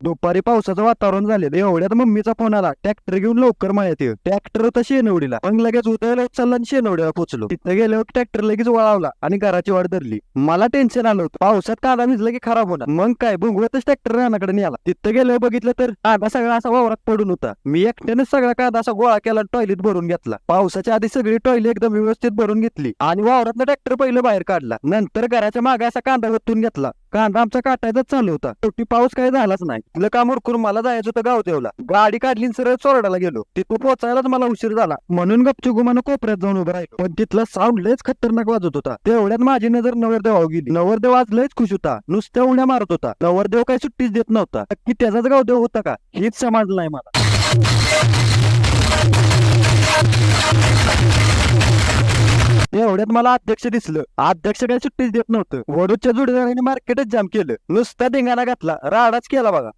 दुपारी पावसाचं वातावरण झालेलं एवढ्यात मम्मीचा फोन आला, ट्रॅक्टर घेऊन लवकर मळ्यात ये. ट्रॅक्टर होता शेनवडीला. मग लगेच उदयाला उचलला आणि शेनवडीला पोहोचलो. तिथे गेल्यावर ट्रॅक्टर लगेच वळावला आणि घराची वाट धरली. मला टेन्शन आलं होतं, पावसात कांदा भिजला की खराब होणार. मग काय भुंगवतच ट्रॅक्टर रानाकडे नेला. तिथे गेल्यावर बघितलं तर कांदा सगळा असा वावरात पडून होता. मी एकट्यानेच सगळा कांदा असा गोळा केला, टॉयलेट भरून घेतला. पावसाच्या आधी सगळी टॉयलेट एकदम व्यवस्थित भरून घेतली आणि वावरातला ट्रॅक्टर पहिलं बाहेर काढला. नंतर घराच्या मागे असा कांदा वतून घेतला. कांदा आमचा काटायचाच चालू होता. शेवटी पाऊस काही झालाच नाही. तिला काम उरकून मला जायचं होतं गावदेवला. गाडी काढली सरळ चोरडाला गेलो. तिथं पोहोचायलाच मला उशीर झाला म्हणून गपचूप गुमानं कोपऱ्यात जाऊन उभं राहिलो. पण तिथला साऊंड लयच खतरनाक वाजत होता. तेवढ्यात माझी नजर नवरदेवावर गेली. नवरदेव आज लयच खुश होता, नुसत्या उड्या मारत होता. नवरदेव काही सुट्टीच देत नव्हता. की त्याचाच गावदेव होता का हेच समजलं नाही मला. एवढ्यात मला अध्यक्ष दिसलं. अध्यक्ष काही सुट्टीच देत नव्हतं. वडूच्या जोडीदाराने मार्केटच जाम केलं. नुसता धिंगाणा घातला, राडाच केला बघा.